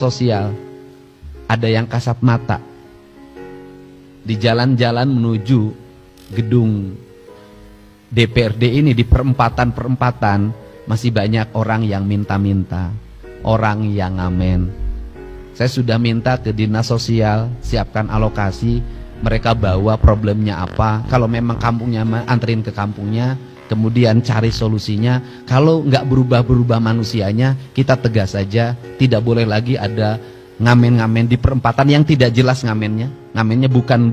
sosial, ada yang kasat mata. Di jalan-jalan menuju gedung DPRD ini, di perempatan-perempatan masih banyak orang yang minta-minta, orang yang ngamen. Saya sudah minta ke dinas sosial, siapkan alokasi, mereka bawa problemnya apa. Kalau memang kampungnya, anterin ke kampungnya, kemudian cari solusinya. Kalau nggak berubah-berubah manusianya, kita tegas saja, tidak boleh lagi ada ngamen-ngamen di perempatan yang tidak jelas ngamennya. Ngamennya bukan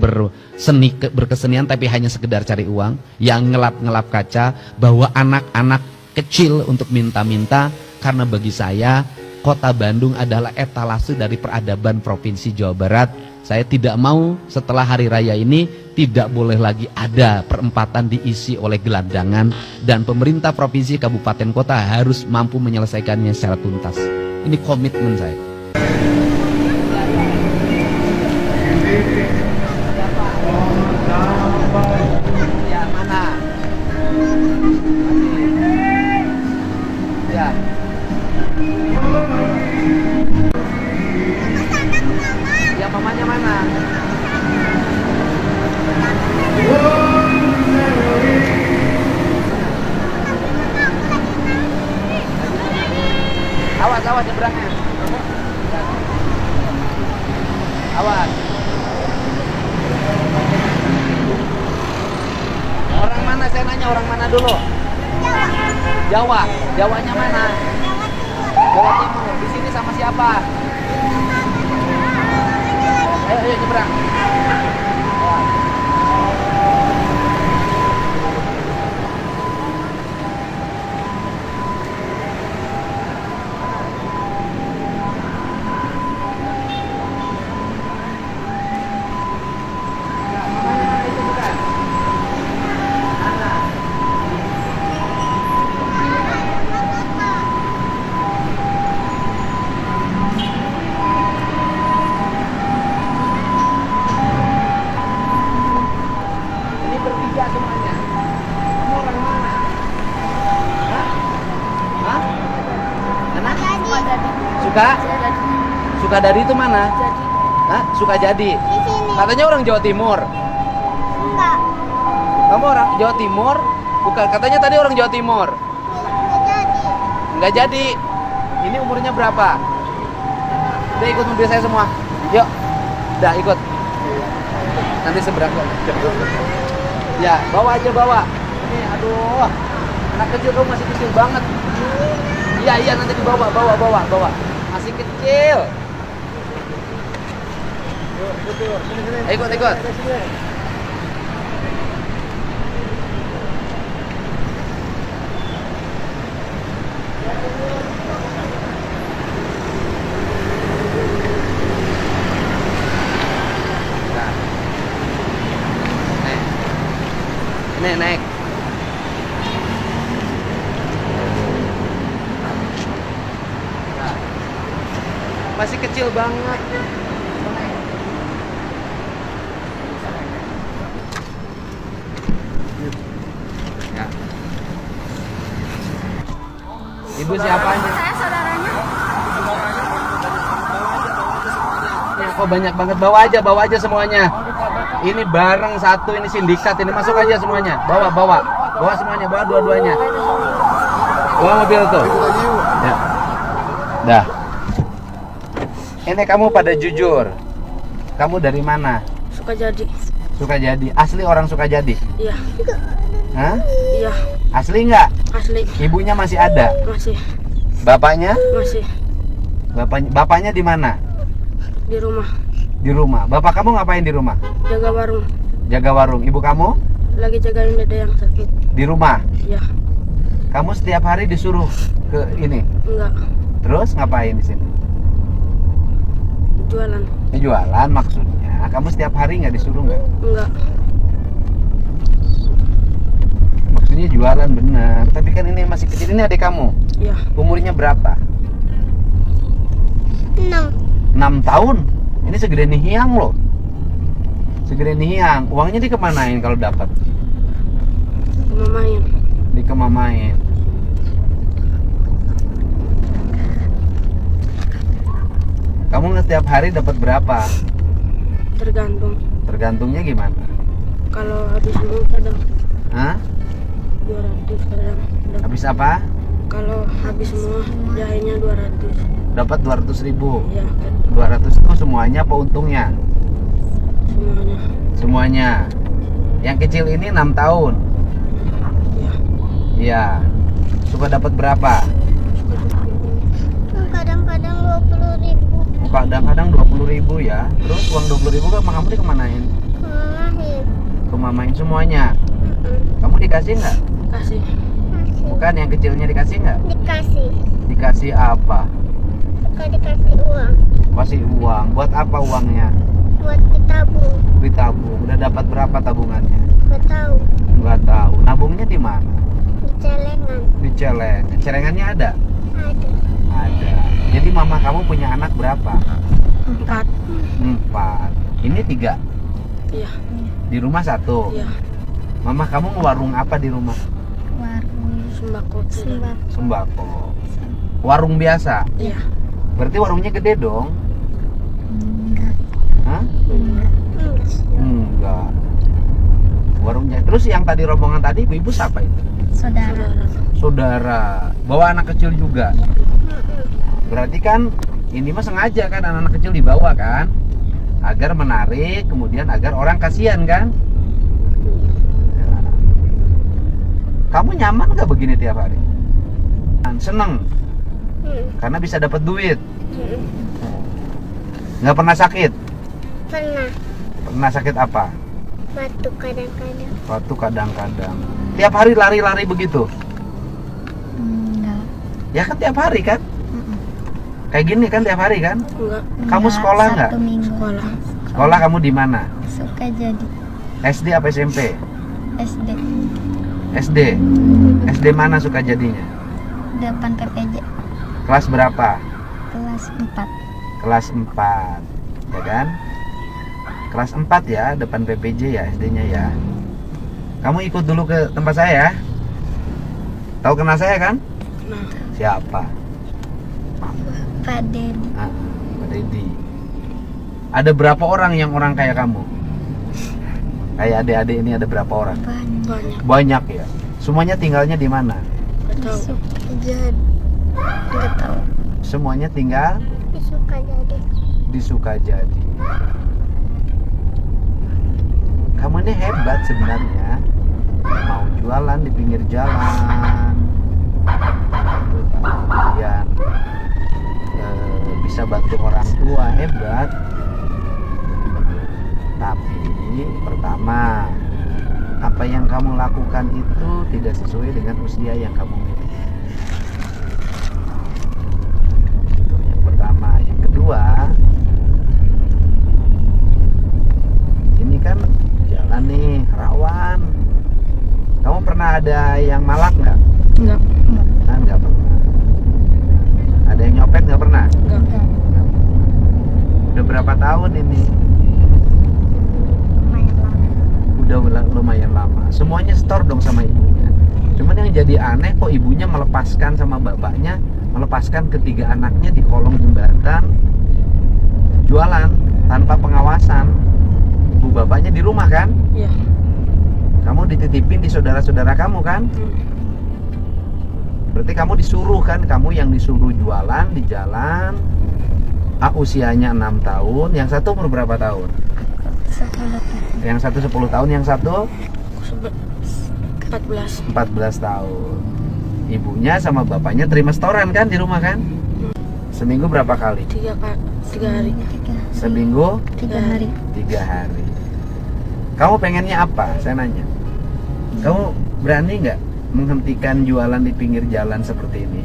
berkesenian, tapi hanya sekedar cari uang. Yang ngelap-ngelap kaca, bawa anak-anak kecil untuk minta-minta. Karena bagi saya, kota Bandung adalah etalase dari peradaban Provinsi Jawa Barat. Saya tidak mau setelah hari raya ini tidak boleh lagi ada perempatan diisi oleh gelandangan, dan pemerintah provinsi, kabupaten, kota harus mampu menyelesaikannya secara tuntas. Ini komitmen saya. Ya, mana? Ya. Ya, mamanya mana? Awas, awas nyebrangnya. Awas. Orang mana, saya nanya, orang mana dulu? Jawa. Jawanya mana? Jawa Timur. Di sini sama siapa? Ayo, ayo nyebrang. Sukadadi itu mana? Jadi. Hah? Sukajadi. Di sini. Katanya orang Jawa Timur. Enggak. Kamu orang Jawa Timur? Bukan, katanya tadi orang Jawa Timur. Enggak jadi. Enggak jadi. Ini umurnya berapa? Udah ikut mobil saya semua. Yuk. Udah ikut. Nanti seberang. Ya, bawa aja, bawa. Ini aduh. Anak kecil, kamu masih kecil banget. Iya, iya, nanti dibawa, bawa. Masih kecil. Ikut. Nah. Naik. Masih kecil banget. Ya. Ibu siapanya? Saya saudaranya. Ya, kok banyak banget, bawa aja semuanya. Ini bareng satu, ini sindikat, ini masuk aja semuanya. Bawa semuanya, bawa dua-duanya. Bawa mobil tuh. Ya. Dah. Ini kamu pada jujur. Kamu dari mana? Sukajadi. Sukajadi. Asli orang Sukajadi? Iya. Hah? Iya. Asli nggak? Asli. Ibunya masih ada? Masih. Bapaknya? Masih. Bapaknya di mana? Di rumah. Di rumah. Bapak kamu ngapain di rumah? Jaga warung. Jaga warung. Ibu kamu? Lagi jagain dede yang sakit. Di rumah. Iya. Kamu setiap hari disuruh ke ini? Enggak. Terus ngapain di sini? Jualan. Jualan maksudnya. Kamu setiap hari nggak disuruh nggak? Enggak. Maksudnya jualan benar. Tapi kan ini masih kecil. Ini adik kamu. Iya. Umurnya berapa? 6 tahun. Ini segede Nihiang loh. Segede Nihiang. Uangnya dikemanain kalau dapat? Mamain. Dikemamain. Kamu setiap hari dapat berapa? Tergantung. Tergantungnya gimana? Kalau habis semua kadang Hah? 200 kadang. Habis apa? Kalau habis semua jahenya 200. Dapat 200.000. Ya, 200 itu semuanya apa untungnya? semuanya. Semuanya. Yang kecil ini 6 tahun. Ya. Iya. Suka dapat berapa? Kadang-kadang 20.000 Kadang-kadang 20.000 ya. Terus uang 20.000 kan kamu dikemanain? kemarin. Ke mamain semuanya. Kamu dikasih nggak? Kasih. Bukan, yang kecilnya dikasih nggak? Dikasih, Dikasih apa? suka dikasih uang Kasih uang. Buat apa uangnya? buat ditabung. Ditabung. Udah dapat berapa tabungannya? Gak tahu, Nggak tahu. Nabungnya di mana? di celengan Di celeng. Celengannya ada? ada. Ada. Jadi mama kamu punya anak berapa? 4. 4. Ini 3. Iya. Di rumah 1. Iya. Mama kamu warung apa di rumah? Warung Sembako. sembako. Sembako. Warung biasa. Iya. Berarti warungnya gede dong? Enggak, Hah? enggak sih. Enggak. Warungnya. Terus yang tadi rombongan tadi ibu siapa itu? Saudara. Saudara. Bawa anak kecil juga. Berarti kan ini mah sengaja kan anak-anak kecil dibawa kan? Agar menarik, kemudian agar orang kasihan kan? Ya. Kamu nyaman gak begini tiap hari? Seneng karena bisa dapat duit. Nggak pernah sakit? Pernah Pernah sakit apa? batuk kadang-kadang. Waktu kadang-kadang. Tiap hari lari-lari begitu? Enggak. Ya kan tiap hari kan? Kayak gini kan tiap hari kan? Enggak. Kamu sekolah nggak? Sabtu Minggu. Sekolah. Sekolah kamu di mana? Suka jadi SD apa SMP? SD SD. SD mana suka jadinya? depan PPJ Kelas berapa? kelas 4. Kelas 4. Ya kan? Kelas 4 ya, depan PPJ ya SD-nya ya. Kamu ikut dulu ke tempat saya ya. Tahu kenal saya kan? Nah, Siapa? Pak Dedi. Ah, Pak Dedi. Ada berapa orang yang orang kayak kamu? Kayak adik-adik ini ada berapa orang? Banyak. banyak. Banyak ya. Semuanya tinggalnya di mana? Gak tahu. Suka jadi. Enggak tahu. Semuanya tinggal Suka jadi. di Sukajadi. Kamu ini hebat sebenarnya. Mau jualan di pinggir jalan, kemudian bisa bantu orang tua, hebat. Tapi pertama, apa yang kamu lakukan itu tidak sesuai dengan usia yang kamu miliki. Itu yang pertama. Yang kedua, ini kan jalan nih rawan. Kamu pernah ada yang malak nggak? Enggak. Nah, nggak pernah. Ada yang nyopet nggak pernah? Enggak. Udah berapa tahun ini? Lumayan lama. Udah lumayan lama. Semuanya setor dong sama ibunya. Cuman yang jadi aneh kok ibunya melepaskan sama bapaknya, melepaskan ketiga anaknya di kolong jembatan jualan tanpa pengawasan. Ibu bapaknya di rumah kan? Iya. Kamu dititipin di saudara-saudara kamu kan? Berarti kamu disuruh kan? Kamu yang disuruh jualan di jalan. Usianya 6 tahun. Yang satu umur berapa tahun? 10 tahun. Yang satu 10 tahun, yang satu 14. 14 tahun. Ibunya sama bapaknya terima setoran kan di rumah kan? Seminggu berapa kali? 3 hari. Seminggu 3 hari. 3 hari. Kamu pengennya apa? Saya nanya. Kamu berani nggak menghentikan jualan di pinggir jalan seperti ini?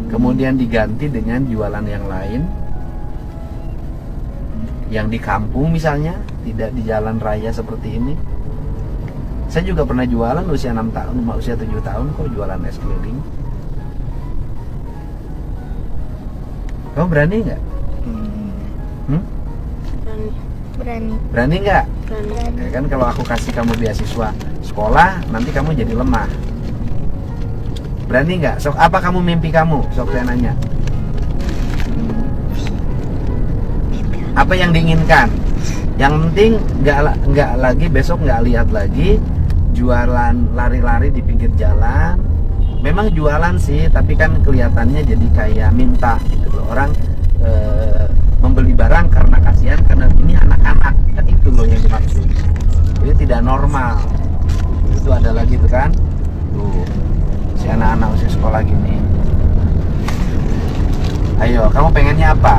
Kemudian diganti dengan jualan yang lain, yang di kampung misalnya, tidak di jalan raya seperti ini. Saya juga pernah jualan usia 6 tahun, usia 7 tahun kok jualan es keliling. Kamu berani nggak? Berani. Berani. Berani nggak? Berani. Ya kan kalau aku kasih kamu beasiswa sekolah, nanti kamu jadi lemah. Berani nggak? Sok apa kamu mimpi kamu? Sok saya nanya. Apa yang diinginkan? Yang penting nggak lagi besok nggak lihat lagi jualan lari-lari di pinggir jalan. Memang jualan sih, tapi kan kelihatannya jadi kayak minta gitu loh. Orang membeli barang karena kasihan, karena ini anak-anak, kan itu loh yang dimaksud. Jadi tidak normal. Itu ada lagi tuh kan, tuh si anak-anak usia sekolah gini. Ayo, kamu pengennya apa?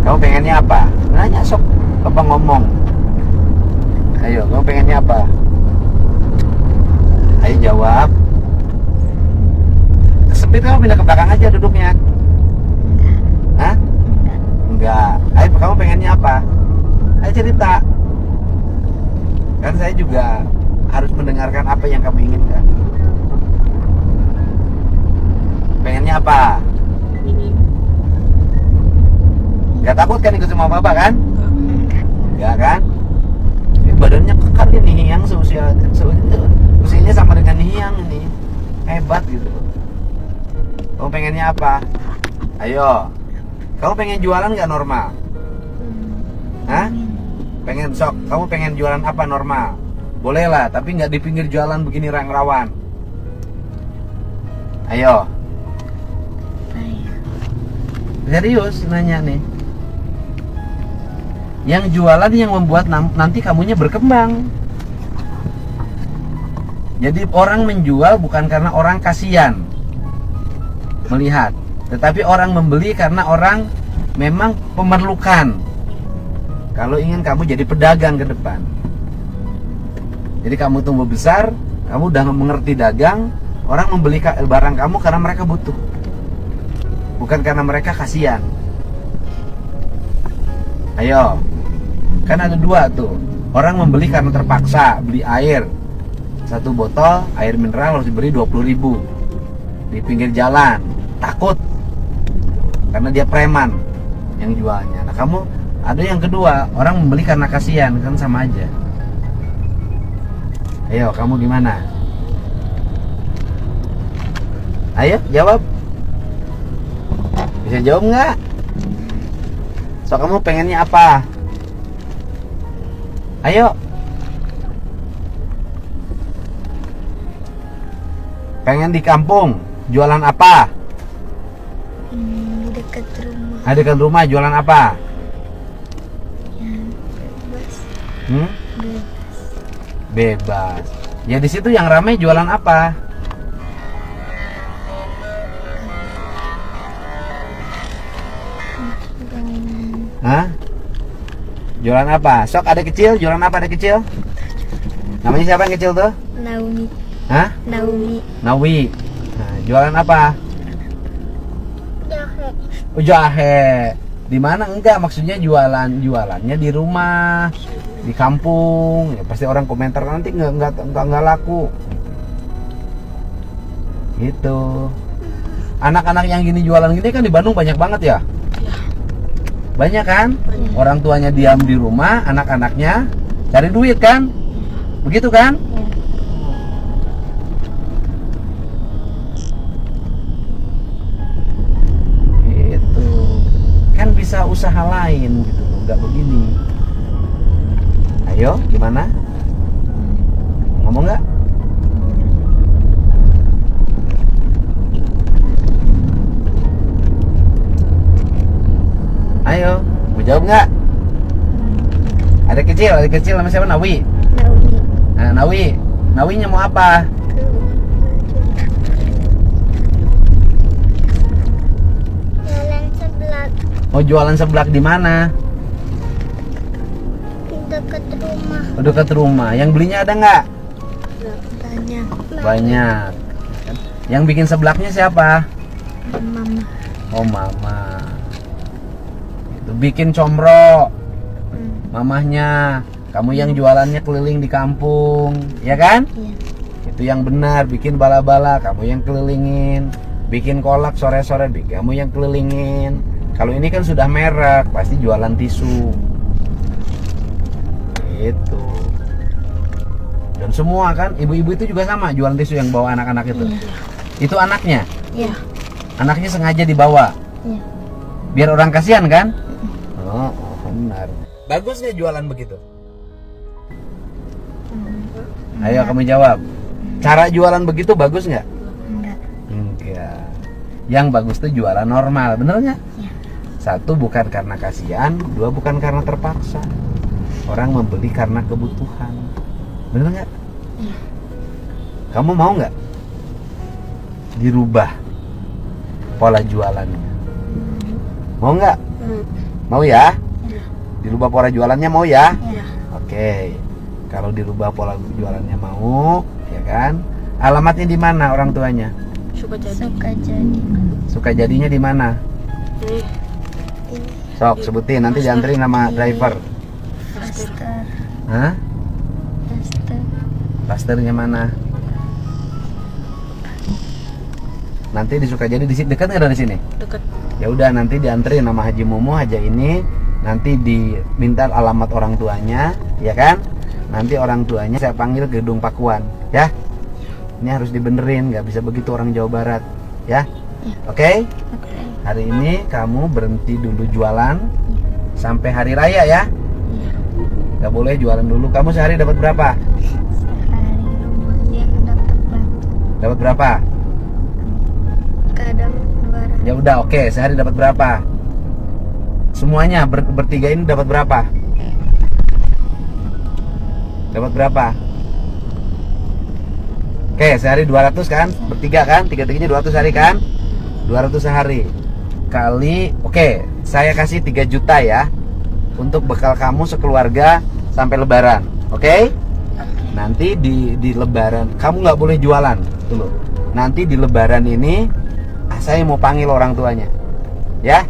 Kamu pengennya apa? Nanya sok, apa ngomong? Ayo, kamu pengennya apa? Ayo jawab. Sempit, kamu pindah ke belakang aja duduknya. Hah? Enggak. Ayo, kamu pengennya apa? Ayo cerita. Kan saya juga harus mendengarkan apa yang kamu inginkan. Pengennya apa? Gak takut kan ikut sama bapak kan? Enggak kan? Ini badannya kekar ini, Hiang usianya sama dengan Hiang ini. Hebat gitu. Kamu pengennya apa? Ayo. Kamu pengen jualan gak normal? Hah? Pengen sok. Kamu pengen jualan apa normal? Boleh lah, tapi nggak di pinggir jalan begini rawan. Ayo. Serius nanya nih. Yang jualan yang membuat nanti kamunya berkembang. Jadi orang menjual bukan karena orang kasihan melihat, tetapi orang membeli karena orang memang memerlukan. Kalau ingin kamu jadi pedagang ke depan, jadi kamu tumbuh besar, kamu udah mengerti dagang, orang membeli barang kamu karena mereka butuh, bukan karena mereka kasihan. Ayo, kan ada dua tuh. Orang membeli karena terpaksa, beli air. Satu botol air mineral harus diberi 20.000 di pinggir jalan, takut karena dia preman yang jualnya. Nah, kamu ada yang kedua, orang membeli karena kasihan, kan sama aja. Ayo, kamu gimana? Ayo, jawab. Bisa jawab nggak? So, kamu pengennya apa? Ayo. Pengen di kampung, jualan apa? Dekat rumah. Ada dekat rumah, jualan apa? Ya, bebas. Bebas. Bebas. Ya di situ yang ramai jualan apa? Hah? Jualan apa? Sok, ada kecil, jualan apa ada kecil? Namanya siapa yang kecil tuh? Naomi. Hah? Naomi. Nawi. Nah, jualan apa? Jahe. Oh, jahe. Di mana? Enggak, maksudnya jualannya di rumah, di kampung. Ya pasti orang komentar nanti enggak laku. Gitu. Anak-anak yang gini jualan gini kan di Bandung banyak banget ya? Banyak kan? Orang tuanya diam di rumah, anak-anaknya cari duit kan? Begitu kan? Gitu. Kan bisa usaha lain gitu, nggak begini. Ayo, gimana? Ngomong nggak? Ayo, mau jawab nggak? Ada kecil nama siapa? Nawi. Naomi. Nah, Nawinya mau apa? Jalan sebelah. Mau jualan seblak di mana? Dekat rumah. Oh, dekat rumah. Yang belinya ada nggak? Banyak. Banyak. Yang bikin seblaknya siapa? Mama. Oh, mama. Itu bikin comro. Mamahnya. Kamu yang jualannya keliling di kampung, ya kan? Iya. Itu yang benar, bikin bala-bala, kamu yang kelilingin. Bikin kolak sore-sore, kamu yang kelilingin. Kalau ini kan sudah merek, pasti jualan tisu. Itu. Dan semua kan, ibu-ibu itu juga sama jualan tisu yang bawa anak-anak itu. Iya. Itu anaknya? Iya. Anaknya sengaja dibawa. Iya. Biar orang kasihan kan? Oh, benar. Bagus nggak jualan begitu? Ayo kamu jawab. Cara jualan begitu bagus nggak? Enggak. Enggak. Yang bagus tuh jualan normal, bener nggak? Iya. Satu, bukan karena kasihan. Dua, bukan karena terpaksa. Orang membeli karena kebutuhan. Bener nggak? Iya. Kamu mau nggak dirubah pola jualannya? Mau nggak? Mau ya? Dirubah pola jualannya mau ya? Iya. Oke. Kalau dirubah pola jualannya mau, ya kan? Alamatnya di mana orang tuanya? Suka jadi. Suka jadi. Suka jadinya di mana? Ini Ini Sok sebutin, nanti dianterin sama driver. Pasteur. Hah? Pasteur. Pasternya mana? Nanti di Sukajadi di sini, dekat nggak dari sini? dekat. Ya udah, nanti dianterin sama Haji Mumu, Haja ini. Nanti diminta alamat orang tuanya, ya kan? Nanti orang tuanya saya panggil ke gedung Pakuan, ya. Ini harus dibenerin, nggak bisa begitu orang Jawa Barat, ya. Oke? Oke. Hari ini kamu berhenti dulu jualan sampai hari raya ya. Iya. Nggak boleh jualan dulu. Kamu sehari dapat berapa? Sehari lumayan dapat banyak. Dapat berapa? Kadang 200. Ya udah, oke. Sehari dapat berapa? Semuanya bertiga ini dapat berapa? Dapat berapa? Oke, sehari 200 kan? Bertiga kan? Tiga-tiganya 200 hari kan? 200 sehari kali, oke, saya kasih 3 juta ya untuk bekal kamu sekeluarga sampai lebaran. Oke? Nanti di lebaran kamu nggak boleh jualan dulu. Nanti di lebaran ini saya mau panggil orang tuanya. Ya?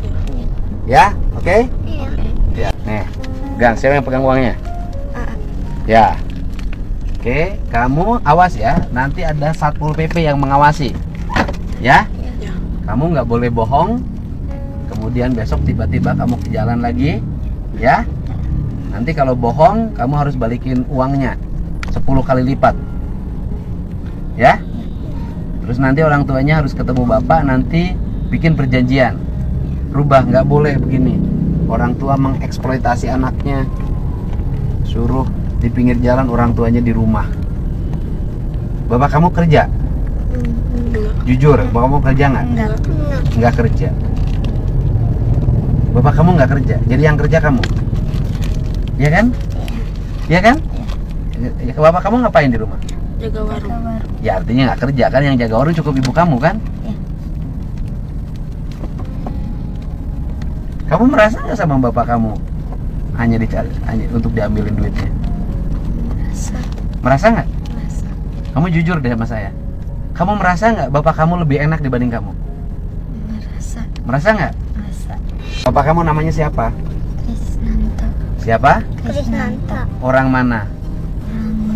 Ya? Oke? Iya. Ya. Nih, Gang, siapa yang pegang uangnya? Ya. Oke, kamu awas ya. Nanti ada Satpol PP yang mengawasi. Ya? Ya. Kamu nggak boleh bohong. Kemudian besok tiba-tiba kamu ke jalan lagi, ya. Nanti kalau bohong, kamu harus balikin uangnya 10 kali lipat, ya. Terus nanti orang tuanya harus ketemu bapak, nanti bikin perjanjian. Rubah, nggak boleh begini. Orang tua mengeksploitasi anaknya, suruh di pinggir jalan, orang tuanya di rumah. Bapak kamu kerja? Enggak. Jujur, bapak kamu kerja nggak? Enggak. Nggak kerja. Bapak kamu nggak kerja, jadi yang kerja kamu, ya kan? Ya kan? Ya, bapak kamu ngapain di rumah? Jaga warung. Baru. Ya artinya nggak kerja kan, yang jaga warung cukup ibu kamu kan? Iya. Kamu merasa nggak sama bapak kamu hanya untuk diambilin duitnya? Merasa. Merasa nggak? Merasa. Kamu jujur deh sama saya. Kamu merasa nggak bapak kamu lebih enak dibanding kamu? Merasa. Merasa nggak? Merasa. Bapak kamu namanya siapa? Krisnanto. Siapa? Krisnanto. Orang mana?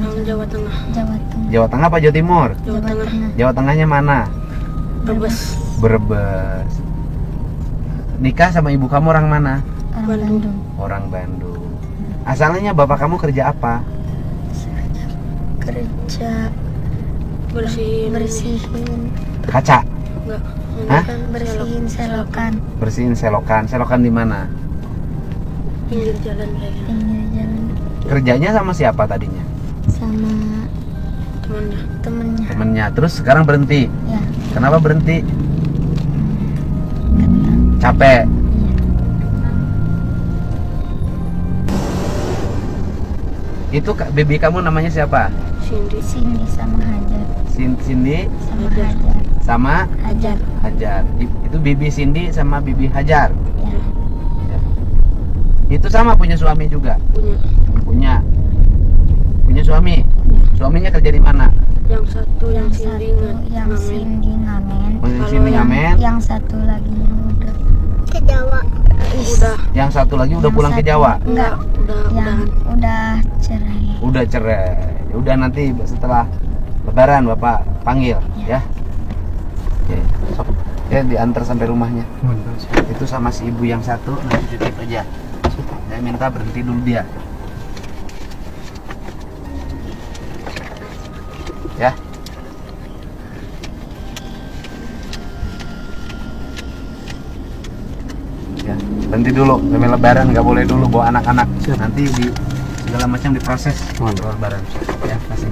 Orang Jawa Tengah. Jawa Tengah. Jawa Tengah apa Jawa Timur? Jawa Tengah. Jawa Tengahnya mana? Brebes. Brebes. Nikah sama ibu kamu orang mana? Orang Bandung. Bandung. Orang Bandung. Asalnya bapak kamu kerja apa? Kerja Bersihin. Kaca. Enggak. Hah? bersihin selokan Bersihin selokan. Selokan di mana? Pinggir jalan kayaknya. pinggir jalan Kerjanya sama siapa tadinya? sama Temannya. temennya. Temennya. Terus sekarang berhenti. Ya, Kenapa berhenti? kata. Capek. Iya. Itu baby kamu namanya siapa? Cindy. Cindy sama Hajar. Cindy Sama Hajar. Hajar. sama Hajar. Hajar. Itu bibi Cindy sama bibi Hajar. Ya. Ya. Itu sama punya suami juga. Punya. Punya suami. Suaminya kerja di mana? Yang satu yang Cindy yang ngamen. Cindy ngamen. Kalau Cindy ngamen. Yang satu lagi udah ke Jawa. Udah. Yang satu lagi udah Yang pulang ke satu- Jawa. Enggak. Yang udah cerai. Udah cerai. Udah, nanti setelah Lebaran Bapak panggil, ya. Oke. Sok. Ya, diantar sampai rumahnya. Itu sama si ibu yang satu nanti titip aja. Saya minta berhenti dulu dia. Ya. Ya, berhenti dulu sampai lebaran, nggak boleh dulu bawa anak-anak. Nanti di segala macam diproses lebaran. Ya, kasih.